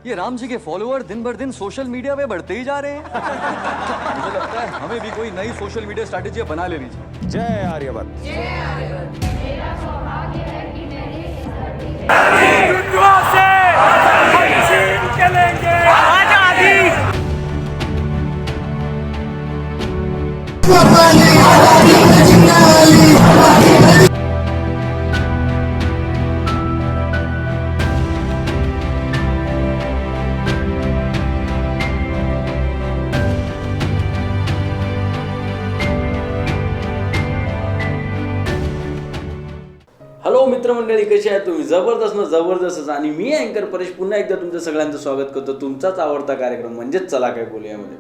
ये राम जी के फॉलोअर दिन भर दिन सोशल मीडिया पे बढ़ते ही जा रहे हैं। मुझे लगता है हमें भी कोई नई सोशल मीडिया स्ट्रैटेजी बना लेनी चाहिए। जय आर्यभट्ट। मेरा सौभाग्य है कि मैंने इस धरती हॅलो मित्रमंडळी, कशी आहे तुम्ही? जबरदस्तच. आणि मी अँकर परेश पुन्हा एकदा तुमचं सगळ्यांचं स्वागत करतो तुमचाच आवडता कार्यक्रम म्हणजेच चला काय बोलूयामध्ये.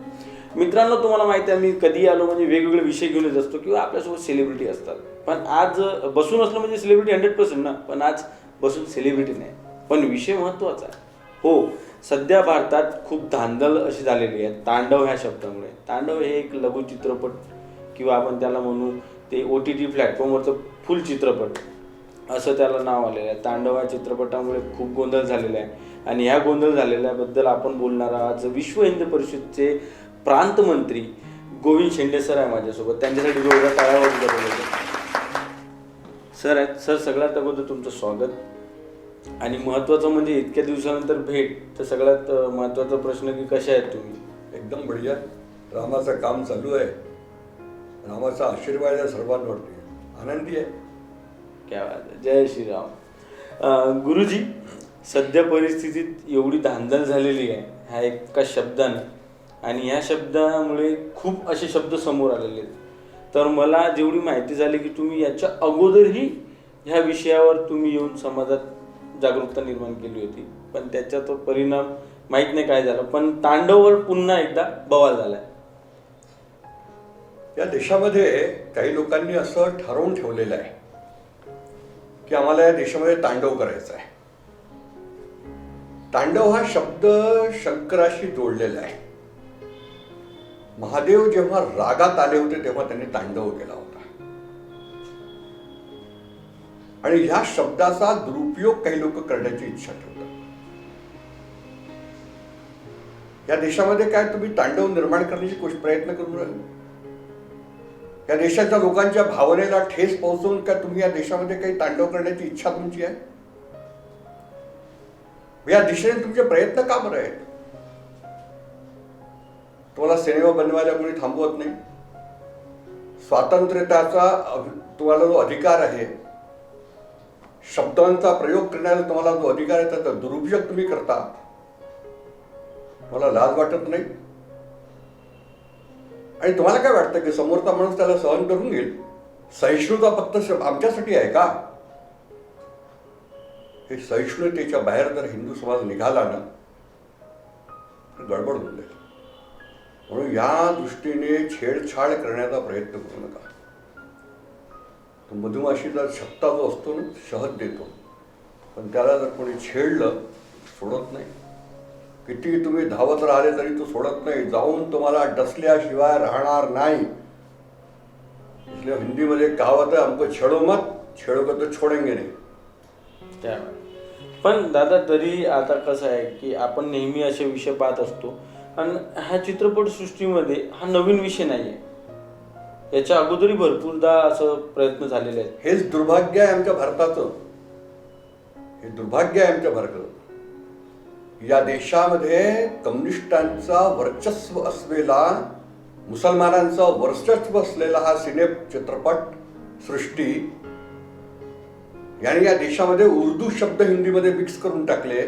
मित्रांनो, तुम्हाला माहिती आहे मी कधी आलो म्हणजे वेगवेगळे विषय घेऊन येत असतो किंवा आपल्यासोबत सेलिब्रिटी असतात. पण आज बसून असलं म्हणजे सेलिब्रिटी 100% ना, पण आज बसून सेलिब्रिटी नाही, पण विषय महत्त्वाचा आहे. हो, सध्या भारतात खूप धांदल अशी झालेली आहे तांडव ह्या शब्दामुळे. तांडव हे एक लघु चित्रपट किंवा आपण त्याला म्हणू ते OTT प्लॅटफॉर्मवरचं फुल चित्रपट असं त्याला नाव आलेलं आहे. तांडव या चित्रपटामुळे खूप गोंधळ झालेला आहे आणि ह्या गोंधळ झालेल्याबद्दल आपण बोलणार आज विश्व हिंदू परिषदचे प्रांत मंत्री गोविंद शेंडे सर आहे माझ्यासोबत. त्यांच्यासाठी जोरदार टाळ्या वाजवल्या सर आहेत. सर, सगळ्यात अगोदर तुमचं स्वागत. आणि महत्त्वाचं म्हणजे इतक्या दिवसानंतर भेट, तर सगळ्यात महत्त्वाचा प्रश्न की कशा आहेत तुम्ही? एकदम बढिया. रामाचं काम चालू आहे. रामाचा आशीर्वाद आहे सर्वांवरती. आनंदी आहे. क्या बात आहे. जय श्रीराम. गुरुजी, सध्या परिस्थितीत एवढी धांदल झालेली आहे ह्या एका शब्दाने, आणि ह्या शब्दामुळे खूप असे शब्द समोर आलेले आहेत. तर मला जेवढी माहिती झाली की तुम्ही याच्या अगोदरही ह्या विषयावर तुम्ही येऊन समाजात जागरूकता निर्माण केली होती, पण त्याचा तो परिणाम माहीत नाही काय झाला, पण तांडववर पुन्हा एकदा बवाल झालाय. या देशामध्ये काही लोकांनी असं ठरवून ठेवलेलं आहे की आम्हाला या देशामध्ये तांडव करायचा आहे. तांडव हा शब्द शंकराशी जोडलेला आहे. महादेव जेव्हा रागात आले होते तेव्हा त्यांनी तांडव केला होता. आणि ह्या शब्दाचा दुरुपयोग काही लोक करण्याची इच्छा ठेवतात. या देशामध्ये काय तुम्ही तांडव निर्माण करण्याची प्रयत्न करून राहिले? या देशाच्या लोकांच्या भावनेला ठेस पोहोचवून का तुम्ही या देशामध्ये काही तांडव करण्याची इच्छा तुमची आहे? या दिशेने तुमचे प्रयत्न का बरं आहेत? तुम्हाला सिनेमा बनवायला कोणी थांबवत नाही. स्वातंत्र्याचा तुम्हाला जो अधिकार आहे, शब्दांचा प्रयोग करण्याचा तुम्हाला जो अधिकार आहे, त्याचा दुरुपयोग तुम्ही करता. मला लाज वाटत नाही? आणि तुम्हाला काय वाटतं की समोरचा माणूस त्याला सहन करून घेईल? सहिष्णुता फक्त आमच्यासाठी आहे का? हे सहिष्णुतेच्या बाहेर जर हिंदू समाज निघाला ना तर गडबड होऊन जाईल. म्हणून या दृष्टीने छेडछाड करण्याचा प्रयत्न करू नका. तो मधुमाशीचा छत्ता जो असतो ना, शहद देतो, पण त्याला जर कोणी छेडलं सोडत नाही. किती तुम्ही धावत राहिले तरी तो सोडत नाही. जाऊन तुम्हाला डसल्याशिवाय राहणार नाही. इसलिए हिंदीमध्ये कहावत आहे, हमको छेडो मत, छेडोगे तो छोडेंगे नाही. पण दादा, तरी आता कसं आहे की आपण नेहमी असे विषय पाहत असतो, आणि ह्या चित्रपटसृष्टीमध्ये हा नवीन विषय नाही आहे. याच्या अगोदरही भरपूरदा असं प्रयत्न झालेले आहेत. हेच दुर्भाग्य आहे आमच्या भारताचं. हे दुर्भाग्य आहे आमच्या भारताचं. या देशामध्ये कम्युनिस्टांचा वर्चस्व असलेला, मुसलमानांचा वर्चस्व असलेला हा चित्रपट सृष्टी याने या देशामध्ये उर्दू शब्द हिंदीमध्ये मिक्स करून टाकले.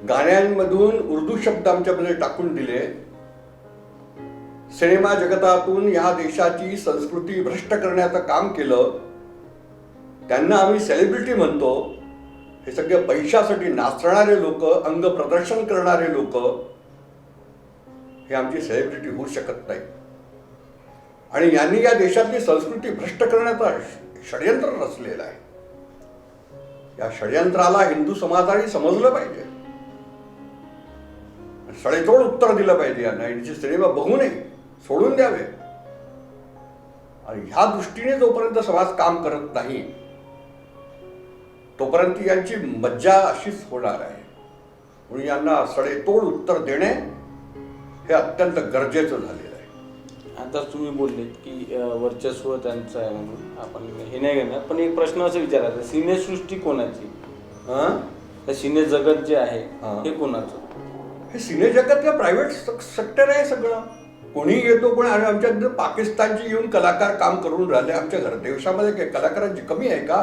गाण्यांमधून उर्दू शब्द आमच्यामध्ये टाकून दिले. सिनेमा जगतातून या देशाची संस्कृती भ्रष्ट करण्याचं काम केलं. त्यांना आम्ही सेलिब्रिटी म्हणतो. हे सगळे पैशासाठी नाचणारे लोक, अंग प्रदर्शन करणारे लोक, हे आमची सेलिब्रिटी होऊ शकत नाही. आणि यांनी या देशातली संस्कृती भ्रष्ट करण्याचा षडयंत्र रचलेलं आहे. या षडयंत्राला हिंदू समाजाने समजलं पाहिजे. सडेतोड उत्तर दिलं पाहिजे. यांना यांची सिनेमा बघू नये, सोडून द्यावे. आणि ह्या दृष्टीने जोपर्यंत समाज काम करत नाही तोपर्यंत यांची मज्जा अशीच होणार आहे. म्हणून यांना सडेतोड उत्तर देणे हे अत्यंत गरजेचं झालेलं आहे. आता तुम्ही बोललेत की वर्चस्व त्यांचं आहे म्हणून आपण हे नाही घेणार, पण एक प्रश्न असं विचारायचा, सिनेसृष्टी कोणाची? हं? तर सिने जगत जे आहे हा. हे कोणाचं? हे सिने जगतलं प्रायव्हेट सेक्टर आहे सगळं. कोणी येतो पण, आणि आमच्या इथं पाकिस्तानचे येऊन कलाकार काम करून राहिले. आमच्या घर देशामध्ये काय कलाकारांची कमी आहे का?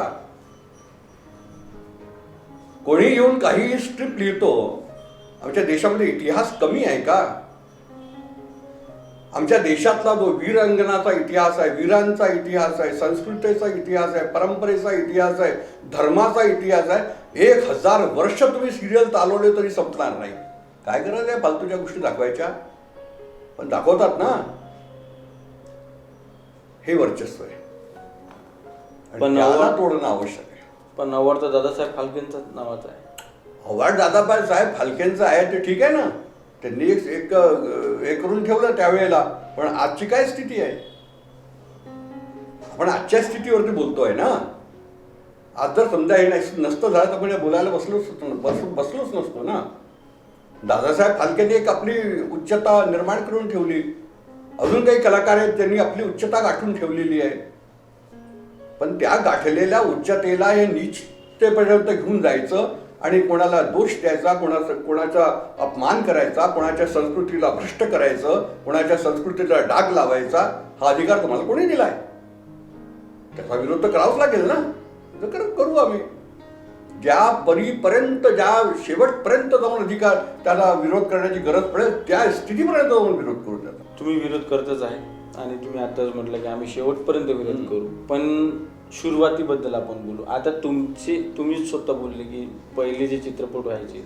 कोणी येऊन काही स्क्रिप्ट लिहितो. आमच्या देशामध्ये इतिहास कमी आहे का? आमच्या देशातला जो वीरांगणाचा इतिहास आहे, वीरांचा इतिहास आहे, संस्कृतीचा इतिहास आहे, परंपरेचा इतिहास आहे, धर्माचा इतिहास आहे, 1000 वर्ष तुम्ही सिरियल चालवले तरी संपणार नाही. काय गरज आहे फालतूच्या गोष्टी दाखवायच्या? पण दाखवतात ना. हे वर्चस्व आहे, पण त्याला तोडणं आवश्यक आहे. पण अवॉर्ड तर दादासाहेब फाल्केंचा नावाचा आहे. अवॉर्ड दादासाहेब फाल्केंचं आहे ते ठीक आहे ना, त्यांनी एक करून ठेवलं त्यावेळेला. पण आजची काय स्थिती आहे? आपण आजच्या स्थितीवरती बोलतोय ना. आज जर समजा हे नसतं झालं तर आपण बोलायला बसलोच नसतो ना. दादासाहेब फाल्केंनी एक आपली उच्चता निर्माण करून ठेवली. अजून काही कलाकार आहेत त्यांनी आपली उच्चता गाठून ठेवलेली आहे. पण त्या गाठलेल्या उच्चतेला हे नीचतेपर्यंत घेऊन जायचं आणि कोणाला दोष द्यायचा, कोणाचा अपमान करायचा, कोणाच्या संस्कृतीला भ्रष्ट करायचं, कोणाच्या संस्कृतीला डाग लावायचा, हा अधिकार तुम्हाला कोणी दिलाय? त्याचा विरोध तर करावाच लागेल ना. तर करू आम्ही. ज्या परीपर्यंत, ज्या शेवटपर्यंत जाऊन अधिकार त्याला विरोध करण्याची गरज पडेल त्या स्थितीपर्यंत जाऊन विरोध करू त्याचा. तुम्ही विरोध करतच आहे आणि तुम्ही आताच म्हटलं की आम्ही शेवटपर्यंत विरोध करू. पण सुरुवातीबद्दल आपण बोलू. आता तुम्हीच स्वतः बोलले की पहिले जे चित्रपट व्हायचे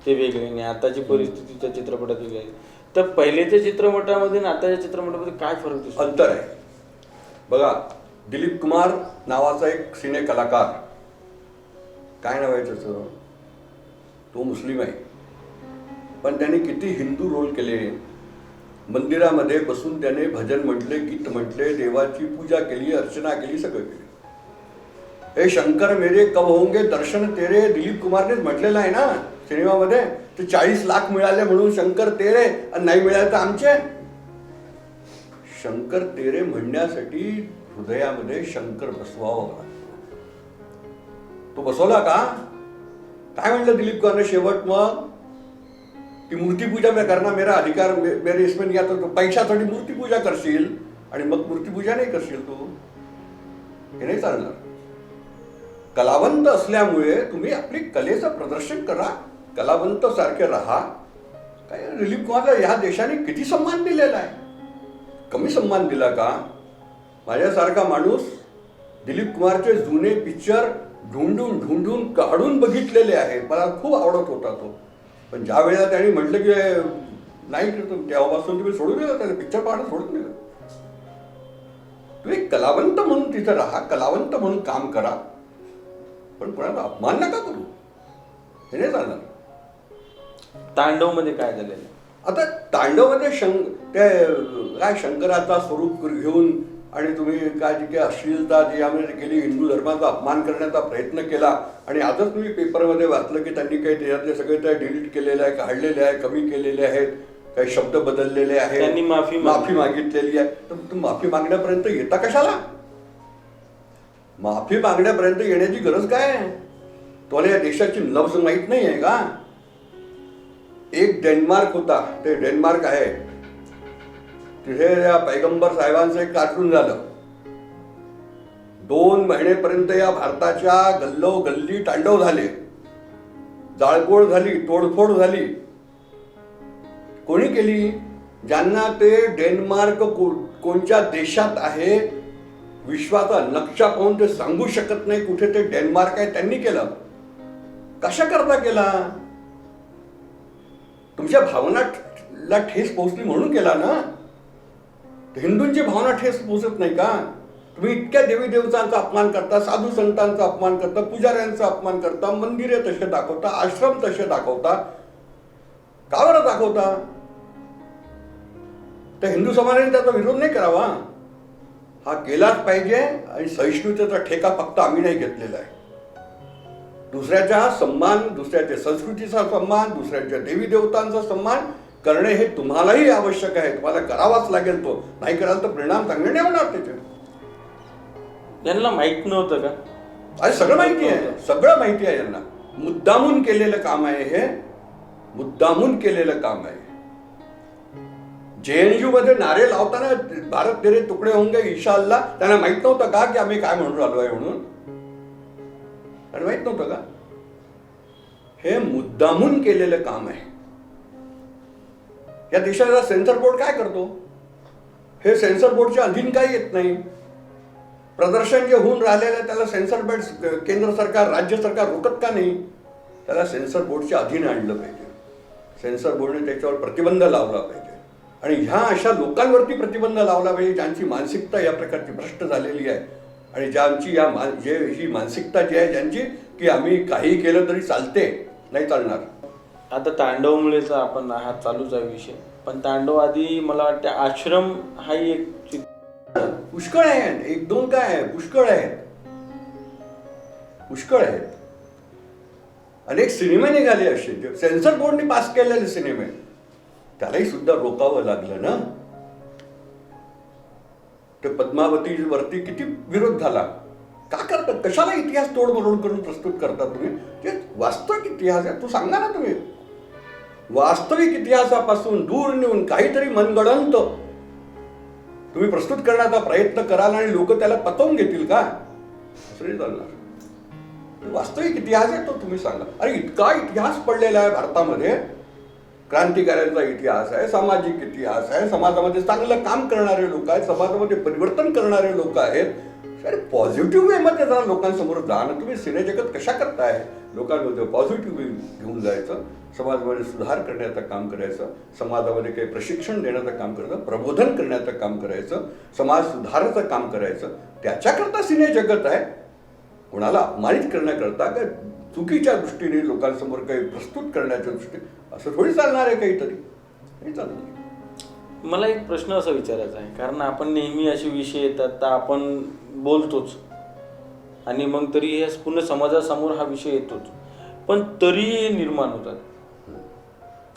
ते वेगळे नाही, आताची परिस्थिती त्या चित्रपटात वेगळी आहे. तर पहिलेच्या चित्रपटामध्ये आणि आताच्या चित्रपटामध्ये काय फरक दिसतो? अंतर आहे बघा. दिलीप कुमार नावाचा एक सिने कलाकार, काय नाव आहे त्याचं, तो मुस्लिम आहे, पण त्याने किती हिंदू रोल केले. मंदिरामध्ये बसून त्याने भजन म्हटले, गीत म्हटले, देवाची पूजा केली, अर्चना केली, सगळं केलं. हे शंकर मेरे कब होंगे दर्शन तेरे दिलीप कुमारनेच म्हटलेलं आहे ना सिनेमामध्ये. ते 40 लाख मिळाले म्हणून शंकर तेरे, आणि नाही मिळाले तर आमचे. शंकर तेरे म्हणण्यासाठी हृदयामध्ये शंकर बसवावं लागतं. तो बसवला का? काय म्हणलं दिलीप कुमारने शेवट मग? की मूर्तीपूजा मैं करना मेरा अधिकार मेरे इसमें नहीं आता. तो पैशासाठी मूर्तीपूजा करशील आणि मग मूर्तीपूजा नाही करशील तू, हे नाही चालणार. कलावंत असल्यामुळे तुम्ही आपली कलेचं प्रदर्शन करा, कलावंत सारखे राहा. काय दिलीप कुमारला ह्या देशाने किती सन्मान दिलेला आहे? कमी सन्मान दिला का? माझ्यासारखा माणूस दिलीप कुमारचे जुने पिक्चर ढूंढून काढून बघितलेले आहे. मला खूप आवडत होता तो. पण ज्या वेळेला त्यांनी म्हटलं की नाही करतो, तेव्हापासून तुम्ही सोडून दिलं, त्याने पिक्चर पाहणं सोडून दिलं. तुम्ही कलावंत म्हणून तिथं राहा, कलावंत म्हणून काम करा, पण कोणाला अपमान नका करू. हे नाही चालणार. तांडव मध्ये काय झालेलं? आता तांडवमध्ये काय शंकराचा स्वरूप घेऊन आणि तुम्ही काय जी काही अश्लीलता जी यामध्ये केली, हिंदू धर्माचा अपमान करण्याचा प्रयत्न केला. आणि आजच तुम्ही पेपरमध्ये वाचलं की त्यांनी काही त्याच्यातले सगळे त्या डिलीट केलेले आहे, काढलेले आहे, कमी केलेले आहेत, काही शब्द बदललेले आहेत, त्यांनी माफी मागितलेली आहे. तर तुम्ही माफी मागण्यापर्यंत येता कशाला? माफी मागण्यापर्यंत येण्याची गरज काय आहे? तुम्हाला या देशाची लफ्ज माहीत नाही आहे का? एक डेन्मार्क होता, ते डेन्मार्क आहे, तिथे या पैगंबर साहेबांचं एक कार्टून झालं. 2 महिनेपर्यंत या भारताच्या गल्लोगल्ली तांडव झाले, जाळपोळ झाली, तोडफोड झाली. कोणी केली? ज्यांना ते डेन्मार्क कोणत्या देशात आहे विश्वाचा नक्शा पाहून ते सांगू शकत नाही कुठे ते डेन्मार्क आहे, त्यांनी केलं. कशा करता केला? तुमच्या भावनाला ठेस पोहोचली म्हणून केला ना. हिंदूंची भावना ठेस पोहोचत नाही का? तुम्ही इतक्या देवी देवतांचा अपमान करता, साधू संतांचा अपमान करता, पुजाऱ्यांचा अपमान करता, मंदिरे तसे दाखवता, आश्रम तसे दाखवता. का बरं दाखवता? तर हिंदू समाजाने त्याचा विरोध नाही करावा. हा केलाच पाहिजे. आणि सहिष्णुतेचा ठेका फक्त आम्ही नाही घेतलेला आहे. दुसऱ्याचा सन्मान, दुसऱ्याच्या संस्कृतीचा सन्मान, दुसऱ्याच्या देवी देवतांचा सन्मान करणे हे तुम्हालाही आवश्यक आहे. तुम्हाला करावाच लागेल. तो नाही कराल तर परिणाम चांगले नाही होणार त्याचे. यांना माहित नव्हतं का? अरे सगळं माहिती आहे, सगळं माहिती आहे यांना. मुद्दामून केलेलं काम आहे हे, मुद्दामून केलेलं काम आहे. JNU मध्ये नारे लावताना भारत तेरे तुकडे होंगे इंशाअल्लाह, त्यांना माहित नव्हतं का की आम्ही काय म्हणून राहिलो आहे म्हणून? त्यांना माहित नव्हतं का? हे मुद्दामून केलेलं काम आहे. या देशाचा सेन्सर बोर्ड काय करतो? हे सेन्सर बोर्डच्या अधीन काही येत नाही. प्रदर्शन जे होऊन राहिलेलं त्याला सेन्सर बोर्ड, केंद्र सरकार, राज्य सरकार रोखत का नाही? त्याला सेन्सर बोर्डच्या अधीन आणलं पाहिजे. सेन्सर बोर्डने त्याच्यावर प्रतिबंध लावला पाहिजे. आणि ह्या अशा लोकांवरती प्रतिबंध लावला पाहिजे ज्यांची मानसिकता या प्रकारची भ्रष्ट झालेली आहे आणि ज्यांची ही मानसिकता जी आहे ज्यांची, की आम्ही काही केलं तरी चालते, नाही चालणार. आता तांडवमुळेचा आपण हा चालूच आहे विषय, पण तांडव आधी मला वाटतं आश्रम हाही एक पुष्कळ आहेत. एक दोन काय आहे, पुष्कळ आहेत, पुष्कळ आहेत. अनेक सिनेमे निघाले असे सेन्सर बोर्डने पास केलेले सिनेमे, त्यालाही सुद्धा रोकावं लागलं ना. ते पद्मावती वरती किती विरोध झाला. का करतात? कशाला इतिहास तोडमोड करून प्रस्तुत करता तुम्ही? ते वास्तविक इतिहास आहे. तू सांगा ना, तुम्ही वास्तविक इतिहासापासून दूर नेऊन काहीतरी मनगडंत तुम्ही प्रस्तुत करण्याचा प्रयत्न कराल आणि लोक त्याला पटवून घेतील का? असं नाही चालणार. वास्तविक इतिहास आहे तो तुम्ही सांगा. अरे इतका इतिहास पडलेला आहे भारतामध्ये. क्रांतिकार्यांचा इतिहास आहे, सामाजिक इतिहास आहे, समाजामध्ये चांगलं काम करणारे लोक आहेत, समाजामध्ये परिवर्तन करणारे लोक आहेत. अरे पॉझिटिव्ह वेमध्ये जरा लोकांसमोर जा ना. तुम्ही सिनेजगत कशा करताय? लोकांमध्ये पॉझिटिव्ह वे घेऊन जायचं, समाजामध्ये सुधार करण्याचं काम करायचं, समाजामध्ये काही प्रशिक्षण देण्याचं काम करायचं, प्रबोधन करण्याचं काम करायचं, समाज सुधाराचं काम करायचं. त्याच्याकरता सिनेजगत आहे. कोणाला अपमानित करण्याकरता का चुकीच्या दृष्टीने लोकांसमोर काही प्रस्तुत करण्याच्या दृष्टीने असं थोडी चालणार आहे काहीतरी? नाही चालणार. मला एक प्रश्न असा विचारायचा आहे, कारण आपण नेहमी असे विषय येतात तर आपण बोलतोच आणि मग तरी हे पूर्ण समाजासमोर हा विषय येतोच, पण तरी निर्माण होतात.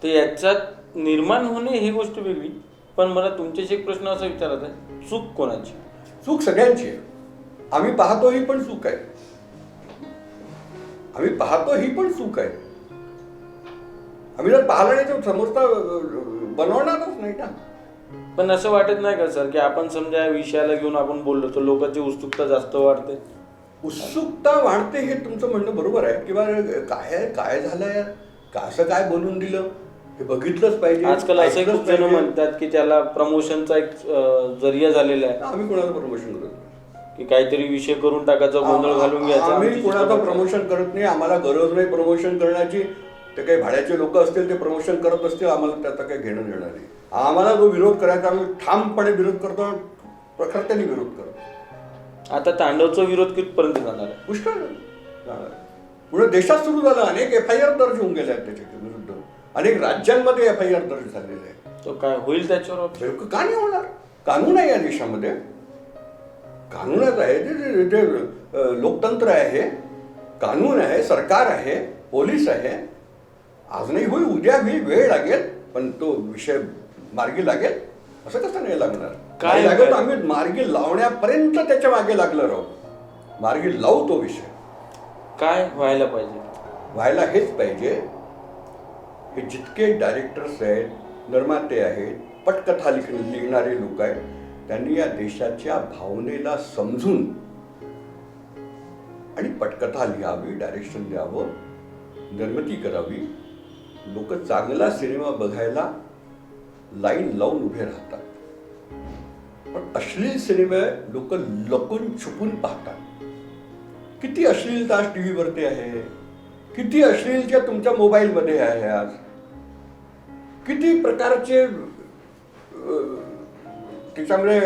तर याच्यात निर्माण होणे ही गोष्ट वेगळी, पण मला तुमच्याशी एक प्रश्न असा विचारायचा आहे, चूक कोणाची? चूक सगळ्यांची आहे. आम्ही पाहतो ही पण चूक आहे. आम्ही पाहतो ही पण चूक आहे. आम्ही जर पाहिलं नाही तर समोरचा बनवणारच नाही ना. पण असं वाटत नाही का सर की आपण समजा या विषयाला घेऊन आपण बोललो तर लोकांची उत्सुकता जास्त वाढते? उत्सुकता वाढते हे तुमचं म्हणणं बरोबर आहे. किंवा काय झालंय, असं काय बोलून दिलं हे बघितलंच पाहिजे. आजकाल असं खूप जण म्हणतात की त्याला प्रमोशनचा एक जरिया झालेला आहे. आम्ही कोणाला प्रमोशन करत की काहीतरी विषय करून टाकायचा, गोंधळ घालून घ्यायचा. आम्ही कोणाचं प्रमोशन करत नाही. आम्हाला गरज नाही प्रमोशन करण्याची. ते काही भाड्याचे लोक असतील ते प्रमोशन करत असतील, आम्हाला त्याचा काही घेणं देणं नाही. आम्हाला जो विरोध करायचा आम्ही ठामपणे विरोध करतो, प्रखरतेने विरोध करतो. आता तांडवचा विरोध कितपर्यंत जाणार आहे? पुष्कळ जाणार. पुढे देशात सुरू झालं. अनेक FIR दर्ज होऊन गेले आहेत त्याच्या विरुद्ध. अनेक राज्यांमध्ये FIR दर्ज झालेले आहे. तो काय होईल त्याच्यावर? का नाही होणार? कानून आहे या देशामध्ये. कानूनच आहे. जे लोकतंत्र आहे, कानून आहे, सरकार आहे, पोलीस आहे. आज नाही होईल, उद्या होईल, वेळ लागेल, पण तो विषय मार्गी लागेल. असं कसं नाही लागणार? काय लागेल? आम्ही मार्गी लावण्यापर्यंत त्याच्या मागे लागलं राहू. मार्गी लावू तो विषय. काय व्हायला पाहिजे? व्हायला हेच पाहिजे, हे जितके डायरेक्टर्स आहेत, निर्माते आहेत, पटकथा लिहिणारे लोक आहेत, त्यांनी या देशाच्या भावनेला समजून आणि पटकथा लिहावी, डायरेक्शन द्यावं, निर्मिती करावी. लोक चांगला सिनेमा बघायला लाईन लावून उभे राहतात, पण अश्लील सिनेमे लोक लपून छुपून पाहतात. किती अश्लीलता आज टीव्हीवरती आहे, किती अश्लीलच्या तुमच्या मोबाईलमध्ये आहे. आज किती प्रकारचे त्याच्यामुळे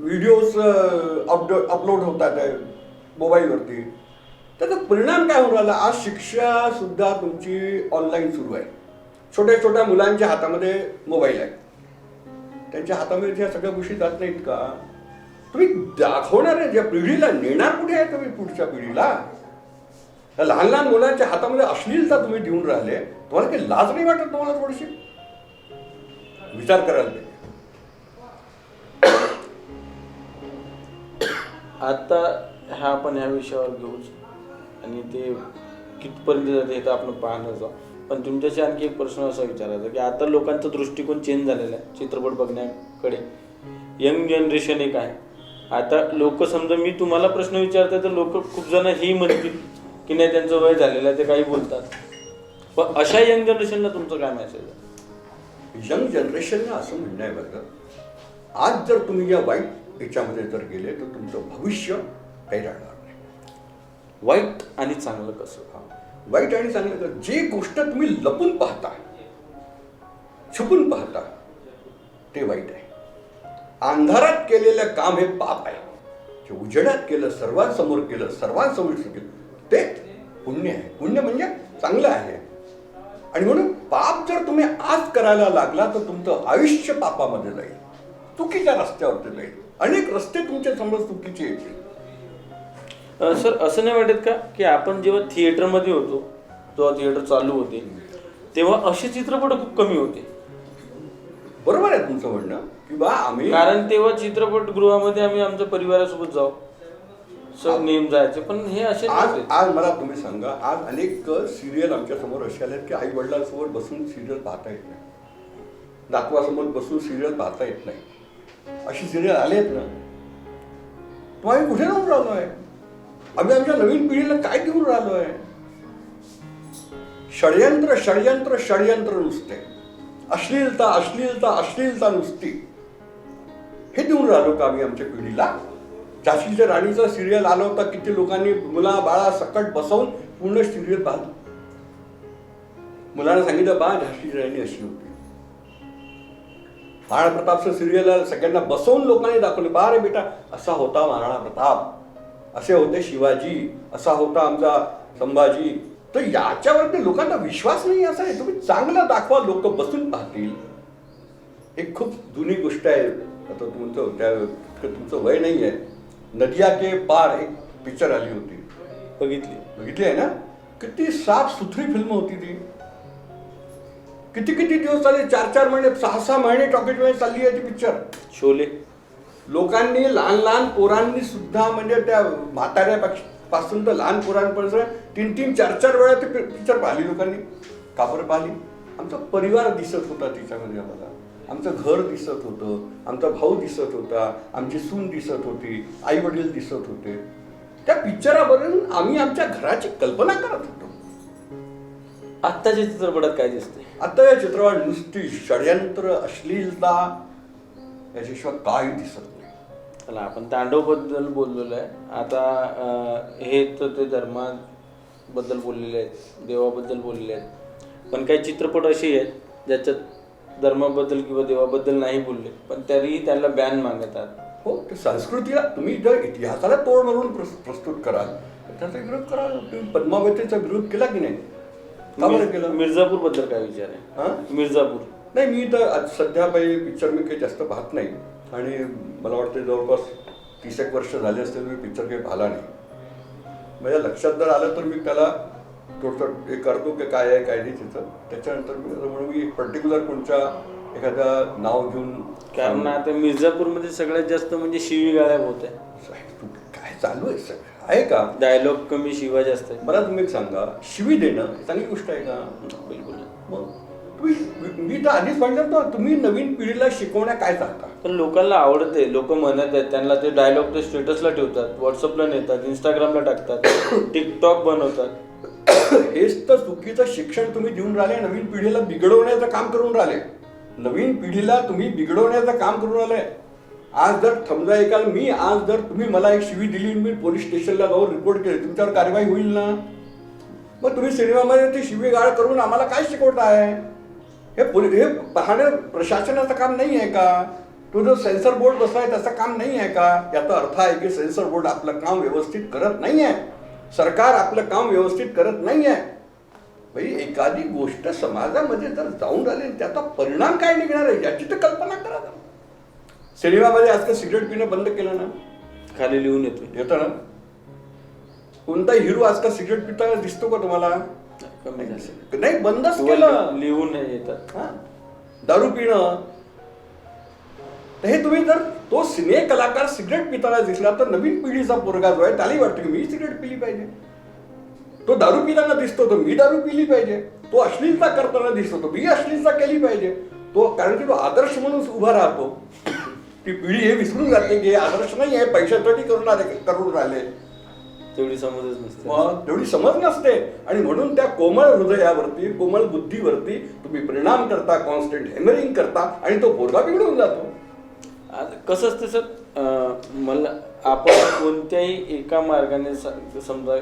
व्हिडिओज अपलोड होतात आहे मोबाईलवरती. त्याचा परिणाम काय होऊन राहिला? आज शिक्षा सुद्धा तुमची ऑनलाईन सुरू आहे. छोट्या छोट्या मुलांच्या हातामध्ये मोबाईल आहे. त्यांच्या हातामध्ये ह्या सगळ्या गोष्टी जात नाहीत का? तुम्ही दाखवणार आहे ज्या पिढीला, नेणार कुठे आहे तुम्ही पुढच्या पिढीला? त्या लहान लहान मुलांच्या हातामध्ये अश्लीलता तुम्ही देऊन राहिले, तुम्हाला काही लाज नाही वाटत? तुम्हाला थोडीशी विचार करायला पाहिजे. आता ह्या आपण ह्या विषयावर घेऊच आणि ते कितपर्यंत जाते हे तर आपण पाहणार जाऊ. पण तुमच्याशी आणखी एक प्रश्न असा विचारायचा की आता लोकांचा दृष्टिकोन चेंज झालेला आहे चित्रपट बघण्याकडे. यंग जनरेशन एक आहे. आता लोक समजा मी तुम्हाला प्रश्न विचारते तर लोक खूप जण ही म्हणतील की नाही त्यांचं वय झालेलं आहे ते काही बोलतात. पण अशा यंग जनरेशनला तुमचं काय मेसेज आहे? यंग जनरेशनला असं म्हणणं आहे बघा, आज जर तुम्ही या वाईट याच्यामध्ये जर गेले तर तुमचं भविष्य काही राहणार नाही. वाईट आणि चांगलं कसं? वाईट आणि चांगलं, जी गोष्ट तुम्ही लपून पाहता, छुपून पाहता, ते वाईट आहे. अंधारात केलेलं काम हे पाप आहे. जे उजेडात केलं, सर्वांसमोर केलं, सर्वांसमोर केलं, ते पुण्य आहे. पुण्य म्हणजे चांगलं आहे. आणि म्हणून पाप जर तुम्ही आज करायला लागला तर तुमचं आयुष्य पापामध्ये जाईल, चुकीच्या रस्त्यावरती जाईल. अनेक रस्ते तुमच्या समोर चुकीचे येतील. सर असं नाही वाटत का की आपण जेव्हा थिएटरमध्ये होतो, जेव्हा थिएटर चालू होते तेव्हा असे चित्रपट खूप कमी होते? बरोबर आहे तुमचं म्हणणं की बा आम्ही, कारण तेव्हा चित्रपटगृहामध्ये आम्ही आमच्या परिवारासोबत जाऊ सर नेम जायचे, पण हे असे आज आज मला तुम्ही सांगा, आज अनेक सिरियल आमच्या समोर असे आले की आई वडिलांसमोर बसून सिरियल पाहता येत नाही, नातवासमोर बसून सिरियल पाहता येत नाही. अशी सिरियल आलेत ना. मग आम्ही कुठे राहून राहिलो आहे? आम्ही आमच्या नवीन पिढीला काय देऊन राहिलो आहे? षडयंत्र षडयंत्र षडयंत्र नुसते, अश्लीलता अश्लीलता अश्लीलता नुसती, हे देऊन राहिलो का आम्ही आमच्या पिढीला? झाशीच्या राणीचा सिरियल आला होता, किती लोकांनी मुला बाळा सकट बसवून पूर्ण सिरियल पाहिलं. मुलांना सांगितलं बा झाशीची राणी अशी होती. महाराणा प्रतापचं सिरियल सगळ्यांना बसवून लोकांनी दाखवलं, बा रे बेटा असा होता महाराणा प्रताप, असे होते शिवाजी, असा होता आमचा संभाजी. तर याच्यावरती लोकांना विश्वास नाही असा आहे. तुम्ही चांगला दाखवा, लोक बसून पाहतील. एक खूप जुनी गोष्ट आहे, आता तुमचं वय नाही आहे. नदिया के पार एक पिक्चर आली होती, बघितली आहे ना? किती साफ सुथरी फिल्म होती ती. किती किती दिवस चालले, 4-4 महिने 6-6 महिने टॉकीजमध्ये चालली आहे ती पिक्चर. शोले लोकांनी, लहान लहान पोरांनी सुद्धा, म्हणजे त्या म्हाताऱ्यापासून तर लहान पोरांपर्यंत 3-3, 4-4 वेळा ते पिक्चर पाहिली लोकांनी. का बरं पाहिली? आमचा परिवार दिसत होता तिच्यामध्ये, आम्हाला आमचं घर दिसत होतं, आमचा भाऊ दिसत होता, आमची सून दिसत होती, आई वडील दिसत होते. त्या पिक्चरावरून आम्ही आमच्या घराची कल्पना करत होतो. आत्ताच्या चित्रपटात काय दिसते? आता या चित्रपटात नुसती षडयंत्र अश्लीलता, याच्याशिवाय काही दिसत नाही. चला आपण तांडवबद्दल बोललेलो आहे. आता हे तर ते धर्माबद्दल बोललेले आहेत, देवाबद्दल बोललेले आहेत, पण काही चित्रपट असे आहेत ज्याच्यात धर्माबद्दल किंवा देवाबद्दल नाही बोलले पण तरीही त्याला बॅन मागतात. हो, ते संस्कृतीला तुम्ही जर इतिहासाला तोड मारून प्रस्तुत कराल त्याचा विरोध करा. तुम्ही पद्मावतीचा विरोध केला की नाही? का बरं केला? मिर्झापूर बद्दल काय विचार आहे? हां, मिर्झापूर नाही, मी तर आज सध्या काही पिक्चर मी काही जास्त पाहत नाही आणि मला वाटतं जवळपास 30 वर्ष झाले असतील मी पिक्चर काही पाहिला नाही. माझ्या लक्षात जर आलं तर मी त्याला थोडंसं हे करतो की काय आहे काय नाही तिथं. त्याच्यानंतर म्हणून मी पर्टिक्युलर कोणत्या एखादा नाव घेऊन, कारण आता मिर्झापूरमध्ये सगळ्यात जास्त म्हणजे शिवी गायब होत आहे. काय चालू आहे सगळं आहे का? डायलॉग कमी, शिवा जास्त आहे. मला तुम्ही एक सांगा, शिवी देणं चांगली गोष्ट आहे का? बिलकुल नाही. मग तुम्ही, मी तर आधीच म्हटलं ना, तुम्ही नवीन पिढीला शिकवण्या काय चालता? पण लोकांना आवडते, लोक म्हणत आहेत, त्यांना ते डायलॉग ते स्टेटसला ठेवतात, व्हॉट्सअपला नेतात, इंस्टाग्रामला टाकतात, टिकटॉक बनवतात. हेच तर चुकीचं शिक्षण तुम्ही देऊन राहिले. नवीन पिढीला बिघडवण्याचं काम करून राहिले. नवीन पिढीला तुम्ही बिघडवण्याचं काम करून राहिले. आज जर समजा एकाल मी आज जर तुम्ही मला एक शिवी दिली, मी पोलीस स्टेशनला जाऊन रिपोर्ट केले, तुमच्यावर कारवाई होईल ना? मग तुम्ही सिनेमामध्ये ती शिवीगाळ करून आम्हाला काय शिकवताय? हे पाहणं प्रशासनाचं काम नाही आहे का? तो जो सेन्सर बोर्ड बसलाय त्याचं काम नाही आहे का? याचा अर्थ आहे की सेन्सर बोर्ड आपलं काम व्यवस्थित करत नाही आहे, सरकार आपलं काम व्यवस्थित करत नाही आहे. भाई, एखादी गोष्ट समाजामध्ये जर जाऊन राहिली त्याचा परिणाम काय निघणार आहे याची तर कल्पना करा. सिनेमामध्ये आजकाल सिगरेट पिणं बंद केलं ना, खाली लिहून येतो. येतं ना, कोणता हिरो आजकाल सिगरेट पिताना दिसतो का तुम्हाला? कमी झालं नाही, बंदच किंवा केलं. लिहून येतात. हा? दारू पिणं. तर हे तुम्ही जर तो सिने कलाकार सिगरेट पिताना दिसला तर नवीन पिढीचा पोरगा जो आहे त्यालाही वाटतं की मी सिगरेट पिली पाहिजे. तो दारू पिताना दिसतो तर मी दारू पिली पाहिजे. तो अश्लीलता करताना दिसतो तर मी अश्लीलता केली पाहिजे. तो कारण की तो आदर्श म्हणून उभा राहतो. ती पिढी हे विसरून जाते की हे आदर्श नाही आहे, पैशासाठी करून राहिले. तेवढी समजच नसते. मग तेवढी समज नसते आणि म्हणून त्या कोमळ हृदयावरती, कोमळ बुद्धीवरती तुम्ही परिणाम करता, कॉन्स्टंट हेमरिंग करता आणि तो पोरगा बिघडून जातो. आता कसं असतं सर, मला आपण कोणत्याही एका मार्गाने समजा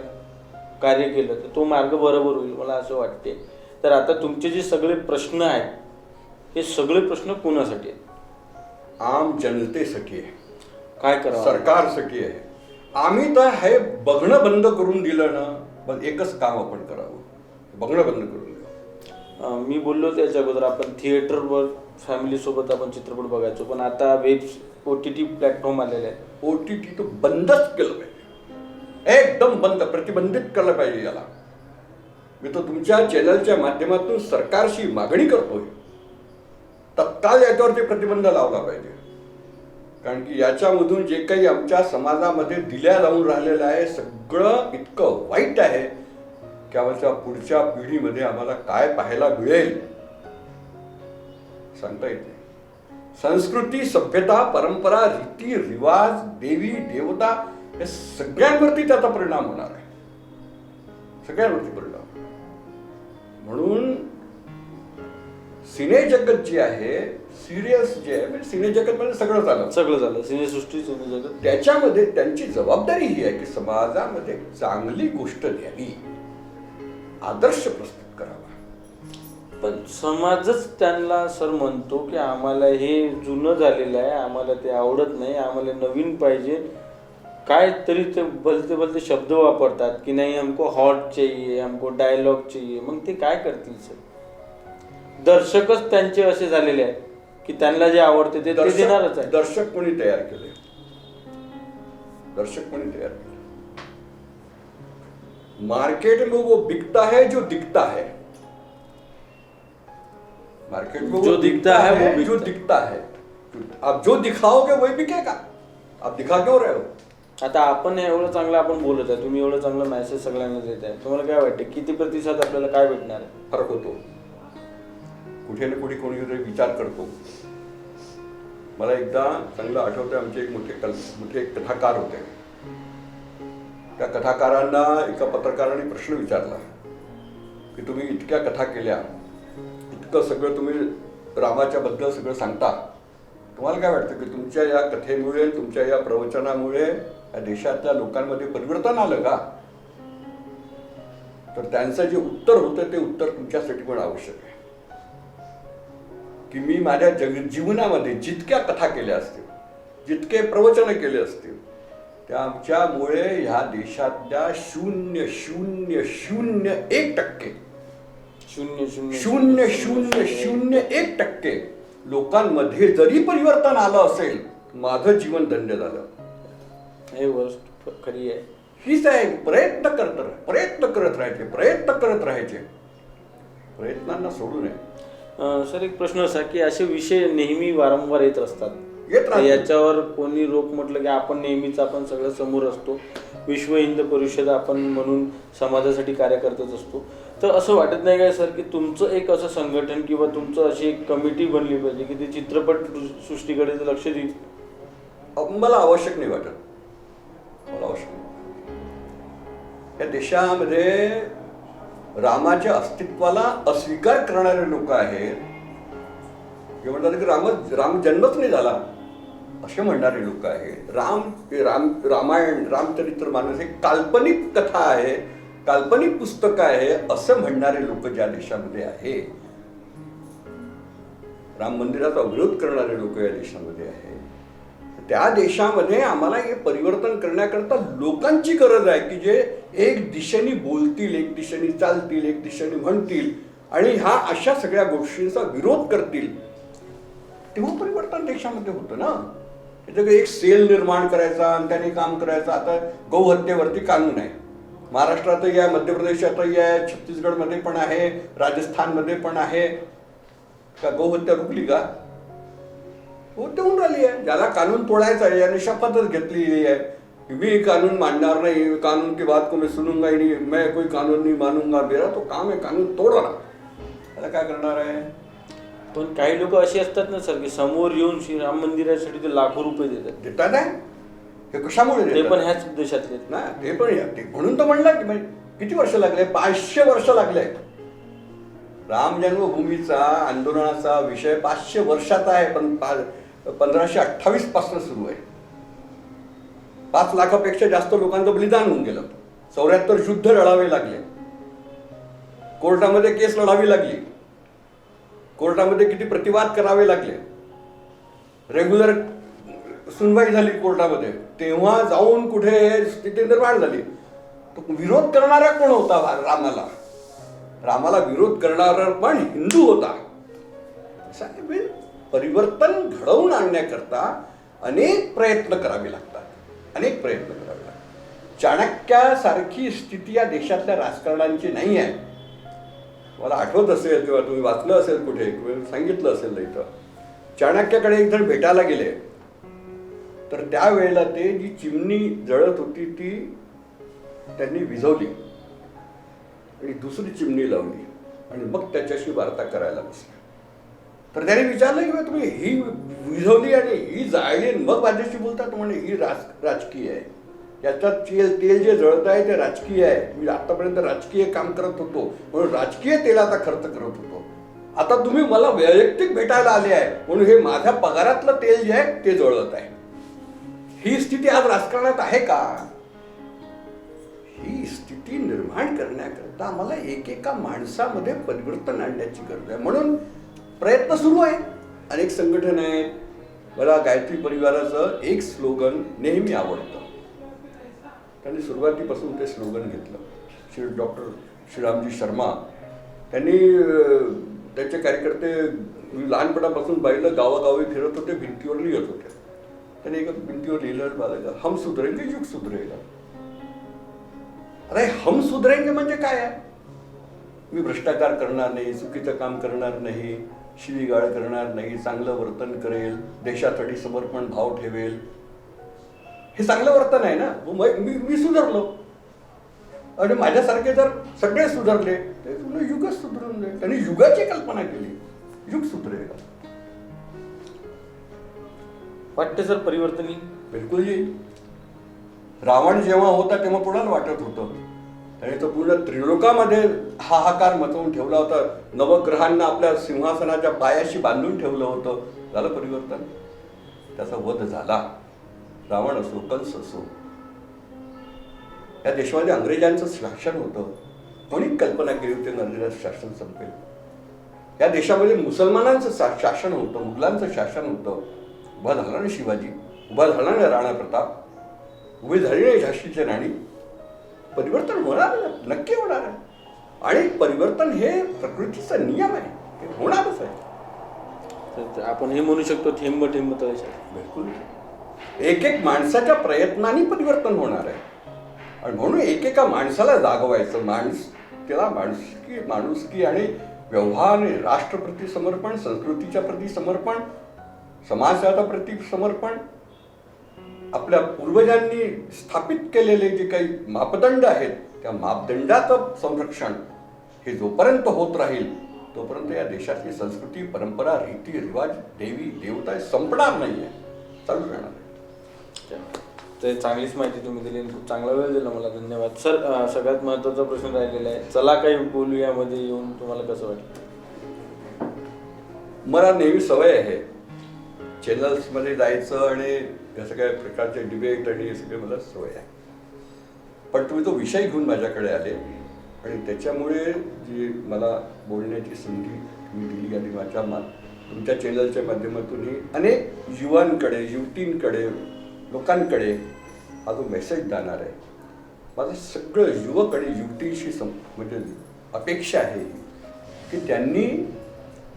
कार्य केलं तर तो मार्ग बरोबर होईल मला असं वाटते. तर आता तुमचे जे सगळे प्रश्न आहेत हे सगळे प्रश्न कोणासाठी आहेत? आम जनतेसाठी आहे, काय करावं? सरकारसाठी आहे. आम्ही तर हे बघणं बंद करून दिलं ना, पण एकच काम आपण करावं, बघणं बंद करून द्यावं. मी बोललो त्याच्या अगोदर आपण थिएटरवर फॅमिलीसोबत आपण चित्रपट बघायचो, पण आता OTT प्लॅटफॉर्म आलेले आहेत. OTT तो बंदच केलं पाहिजे, एकदम बंद, प्रतिबंधित केलं पाहिजे याला. मी तो तुमच्या चॅनलच्या माध्यमातून सरकारशी मागणी करतोय, तत्काळ याच्यावरती प्रतिबंध लावला पाहिजे. कारण की याच्यामधून जे काही आमच्या समाजामध्ये दिल्या जाऊन राहिलेलं आहे सगळं इतकं वाईट आहे की आमच्या पुढच्या पिढीमध्ये आम्हाला काय पाहायला मिळेल सांगता येत नाही. संस्कृती, सभ्यता, परंपरा, रीती रिवाज, देवी देवता हे सगळ्यांवरती त्याचा परिणाम होणार आहे, सगळ्यांवरती परिणाम. म्हणून सिने जगत जे आहे, सिरियस जे आहे, म्हणजे सिने जगत म्हणजे सगळं झालं, सिनेसृष्टी, सिने जगत, त्याच्यामध्ये त्यांची जबाबदारी ही आहे की समाजामध्ये चांगली गोष्ट द्यावी, आदर्श प्रस्तुत करावा. पण समाजच त्यांना सर म्हणतो की आम्हाला हे जुनं झालेलं आहे, आम्हाला ते आवडत नाही, आम्हाला नवीन पाहिजे. काय तरी ते भलते शब्द वापरतात की नाही हमको हॉट चाहिए, हमको डायलॉग चाहिए. मग ते काय करतील सर? दर्शकच त्यांचे असे झालेले आहेत की त्यांना जे आवडते ते देणारच आहे. दर्शक कोणी तयार केले? दर्शक कोणी तयार केले? मार्केट में वो बिकता है जो दिखता है, मार्केट में जो दिखता है वो जो दिखता है. आप जो दिखाओगे वही बिकेगा. आप दिखा क्यों रहे हो? आता आपण एवढं चांगलं आपण बोलत आहे, तुम्ही एवढं चांगलं मेसेज सगळ्यांना देत आहे, तुम्हाला काय वाटते किती प्रतिसाद आपल्याला काय भेटणार आहे? फरक होतो. कुठे ना कुठे कोणीतरी विचार करतो. मला एकदा चांगलं आठवतं, आमचे एक मोठे कथाकार होते. त्या कथाकारांना एका पत्रकाराने प्रश्न विचारला की तुम्ही इतक्या कथा केल्या, इतकं सगळं तुम्ही रामाच्या बद्दल सगळं सांगता, तुम्हाला काय वाटतं की तुमच्या या कथेमुळे, तुमच्या या प्रवचनामुळे या देशातल्या लोकांमध्ये परिवर्तन आलं का? तर त्यांचं जे उत्तर होतं ते उत्तर तुमच्यासाठी पण आवश्यक आहे की मी माझ्या जीवनामध्ये जितक्या कथा केल्या असतील, जितके प्रवचन केले असतील, त्याच्यामुळे ह्या देशातल्या 0.001% लोकांमध्ये जरी परिवर्तन आलं असेल, माझं जीवन धन्य झालं. हे गोष्ट खरी आहे. हीच आहे. प्रयत्न करत राहायचे, प्रयत्नांना सोडू नये. सर एक प्रश्न असा की असे विषय नेहमी वारंवार येत असतात, याच्यावर कोणी रोख म्हटलं की आपण नेहमीच आपण सगळं समोर असतो. विश्व हिंद परिषद आपण म्हणून समाजासाठी कार्य करतच असतो. तर असं वाटत नाही काय सर की तुमचं एक असं संघटन किंवा तुमचं अशी एक कमिटी बनली पाहिजे की ते चित्रपट सृष्टीकडे लक्ष देईल? मला आवश्यक नाही वाटत. या देशामध्ये रामाच्या अस्तित्वाला अस्वीकार करणारे लोक आहेत. हे म्हणतात की राम जन्मच नाही झाला असे म्हणणारे लोक आहेत. रामायण, रामचरित्रमानस हे काल्पनिक कथा आहे, काल्पनिक पुस्तक आहे असं म्हणणारे लोक ज्या देशामध्ये आहे, राम मंदिराचा विरोध करणारे लोक या देशामध्ये आहे, त्या देशामध्ये आम्हाला हे परिवर्तन करण्याकरता लोकांची गरज आहे की जे एक दिशेने बोलतील, एक दिशेने चालतील, एक दिशेने म्हणतील आणि ह्या अशा सगळ्या गोष्टींचा विरोध करतील. तेव्हा परिवर्तन देशामध्ये होतं ना. त्याच्याकडे एक सेल निर्माण करायचा आणि त्याने काम करायचं. आता गौहत्येवरती कानून आहे, महाराष्ट्रातही आहे, मध्य प्रदेशातही आहे, छत्तीसगडमध्ये पण आहे, राजस्थानमध्ये पण आहे. का गोहत्या रुकली का? गोहत्या होऊन राहिली आहे. ज्याला कानून तोडायचा आहे याने शपथच घेतलेली आहे, मी कानून मानणार नाही, कानून की बात को मैं सुनूंगा ही नहीं, मैं कोई कानून नहीं मानूंगा, मेरा तो काम आहे कानून तोडणं. त्याला काय करणार आहे? पण काही लोक असे असतात ना सर की समोर येऊन श्रीराम मंदिरासाठी ते लाखो रुपये देतात आहे. हे कशामुळे ते देतात? पण ह्याच देशातले ना ते पण ते म्हणून तर म्हणलं की म्हणजे किती वर्ष लागले? 500 वर्ष लागले. राम जन्मभूमीचा आंदोलनाचा विषय 500 वर्षाचा आहे, पण 1528 पासून सुरू आहे. 5 लाखापेक्षा जास्त लोकांचं बलिदान होऊन गेलं. 74 युद्ध लढावे लागले, कोर्टामध्ये केस लढावी लागली, कोर्टामध्ये किती प्रतिवाद करावे लागले, रेग्युलर सुनवाई झाली कोर्टामध्ये, तेव्हा जाऊन कुठे स्थिती निर्माण झाली. तो विरोध करणारा कोण होता? रामाला विरोध करणारा पण हिंदू होता. परिवर्तन घडवून आणण्याकरता अनेक प्रयत्न करावे लागतात, अनेक प्रयत्न करावे लागतात. चाणक्यासारखी स्थिती या देशातल्या राजकारणांची नाही आहे. मला आठवत असेल किंवा तुम्ही वाचलं असेल कुठे किंवा सांगितलं असेल इथं, चाणक्याकडे एक जण भेटायला गेले, तर त्यावेळेला ते जी चिमणी जळत होती ती त्यांनी विझवली आणि दुसरी चिमणी लावली आणि मग त्याच्याशी वार्ता करायला बसले. तर त्याने विचारलं की तुम्ही ही विझवली आणि ही जाळली मग माझ्याशी बोलता? तो म्हणे ही राजकीय आहे, याच्यात तेल जे जळत आहे ते राजकीय आहे. मी आतापर्यंत राजकीय काम करत होतो म्हणून राजकीय तेलाचा खर्च करत होतो. आता तुम्ही मला वैयक्तिक भेटायला आले आहे म्हणून हे माझ्या पगारातलं तेल जे आहे ते जळत आहे. ही स्थिती आज राजकारणात आहे का? ही स्थिती निर्माण करण्याकरता आम्हाला एकेका माणसामध्ये परिवर्तन आणण्याची गरज आहे. म्हणून प्रयत्न सुरू आहे. अनेक संघटना आहेत. मला गायत्री परिवाराचं एक स्लोगन नेहमी आवडतं. त्यांनी सुरुवातीपासून ते स्लोगन घेतलं. डॉक्टर श्रीरामजी शर्मा त्यांनी त्याचे कार्यकर्ते लहानपणापासून पाहिलं, गावागावी फिरत होते, भिंतीवर लिहित होते. त्यांनी एका भिंतीवर लिहिलं बघा, हम सुधरेंगे युग सुधरेगा. अरे हम सुधरेंगे म्हणजे काय आहे? मी भ्रष्टाचार करणार नाही, चुकीचं काम करणार नाही, शिवीगाळ करणार नाही, चांगलं वर्तन करेल, देशासाठी समर्पण भाव ठेवेल. हे चांगलं वर्तन आहे ना. मी सुधारलो आणि माझ्यासारखे जर सगळे सुधारले तर तुला युगच सुधरून जाईल. त्यांनी युगाची कल्पना केली, युग सुधरेल. वाटतं सर परिवर्तन येईल? बिलकुल येईल. रावण जेव्हा होता तेव्हा कोणाला वाटत होतं? त्याने तो पूर्ण त्रिलोकामध्ये हाहाकार मचवून ठेवला होता. नवग्रहांना आपल्या सिंहासनाच्या पायाशी बांधून ठेवलं होतं. झालं परिवर्तन. त्याचा वध झाला. रावण असो, कंस असो. या देशामध्ये अंग्रेजांचं शासन होतं. कोणी कल्पना केली होती अंग्रेजांचं शासन संपेल? या देशामध्ये मुसलमानांचं शासन होतं, मुघलांचं शासन होतं. उभा झाला ना शिवाजी, उभा झाला ना राणा प्रताप, उभी झाली नाही झाशीची राणी. परिवर्तन होणार, नक्की होणार आहे. आणि परिवर्तन हे प्रकृतीचा नियम आहे, हे होणारच आहे. आपण हे म्हणू शकतो थेंब थेंब तळे. बिलकुल. एक एक माणसाच्या प्रयत्नांनी परिवर्तन होणार आहे. आणि म्हणून एकेका माणसाला जागवायचं. त्याला माणुसकी आणि व्यवहार, राष्ट्रप्रती समर्पण, संस्कृतीच्या प्रती समर्पण, समाजाच्या प्रती समर्पण, आपल्या पूर्वजांनी स्थापित केलेले जे काही मापदंड आहेत त्या मापदंडाचं संरक्षण हे जोपर्यंत होत राहील तोपर्यंत या देशातली संस्कृती, परंपरा, रीती रिवाज, देवी देवता संपणार नाही आहे, चालू राहणार आहे. ते चांगलीच माहिती तुम्ही दिली, खूप चांगला वेळ दिला मला, धन्यवाद सर. सगळ्यात महत्त्वाचा प्रश्न राहिलेला आहे, चला काही बोलूयामध्ये येऊन तुम्हाला कसं वाटतं? मला नेहमी सवय आहे चॅनल्समध्ये जायचं आणि या सगळ्या प्रकारचे डिबेट आणि हे सगळे मला सवय आहे. पण तुम्ही तो विषय घेऊन माझ्याकडे आले आणि त्याच्यामुळे जी मला बोलण्याची संधी तुम्ही दिली आणि तुमच्या चॅनलच्या माध्यमातूनही अनेक युवांकडे, युवतींकडे, लोकांकडे हा जो मेसेज जाणार आहे. माझं सगळं युवक आणि युवतींशी म्हणजे अपेक्षा आहे की त्यांनी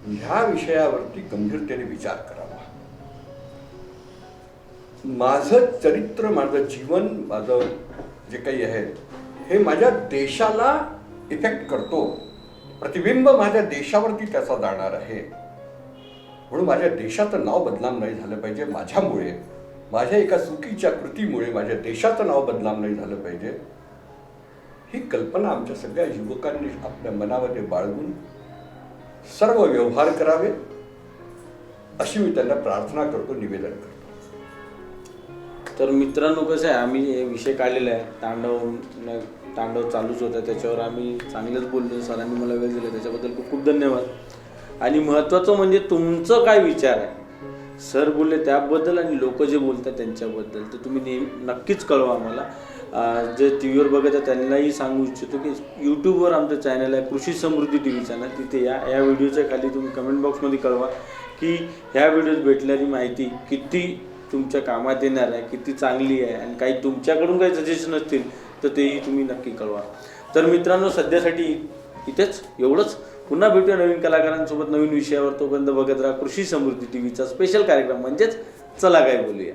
ह्या विषयावरती गंभीरतेने विचार करावा. माझं चरित्र, माझं जीवन, माझं जे काही आहे हे माझ्या देशाला इफेक्ट करतो, प्रतिबिंब माझ्या देशावरती त्याचा जाणार आहे. म्हणून माझ्या देशाचं नाव बदनाम नाही झालं पाहिजे माझ्यामुळे, माझ्या एका चुकीच्या कृतीमुळे माझ्या देशाचं नाव बदनाम नाही झालं पाहिजे. ही कल्पना आमच्या सगळ्या युवकांनी आपल्या मनामध्ये बाळगून सर्व व्यवहार करावे अशी मी त्यांना प्रार्थना करतो, निवेदन करतो. तर मित्रांनो कसं आहे, आम्ही हे विषय काढलेला आहे, तांडव चालूच होता, त्याच्यावर आम्ही चांगलंच बोललो, सरांनी मला वेळ दिला त्याच्याबद्दल खूप खूप धन्यवाद. आणि महत्त्वाचं म्हणजे तुमचं काय विचार आहे सर बोलले त्याबद्दल आणि लोक जे बोलतात त्यांच्याबद्दल, तर तुम्ही नक्कीच कळवा आम्हाला. जे टी व्हीवर बघत आहे त्यांनाही सांगू इच्छितो की यूट्यूबवर आमचं चॅनल आहे कृषी समृद्धी टी व्ही चॅनल, तिथे या व्हिडिओच्या खाली तुम्ही कमेंट बॉक्समध्ये कळवा की ह्या व्हिडिओत भेटणारी माहिती किती तुमच्या कामात येणार आहे, किती चांगली आहे, आणि काही तुमच्याकडून काही सजेशन असतील तर तेही तुम्ही नक्की कळवा. तर मित्रांनो सध्यासाठी इथेच एवढंच. पुन्हा भेटूया नवीन कलाकारांसोबत नवीन विषयावर. तोपर्यंत बघत राहा कृषी समृद्धी टी व्हीचा स्पेशल कार्यक्रम म्हणजेच चला काय बोलूया.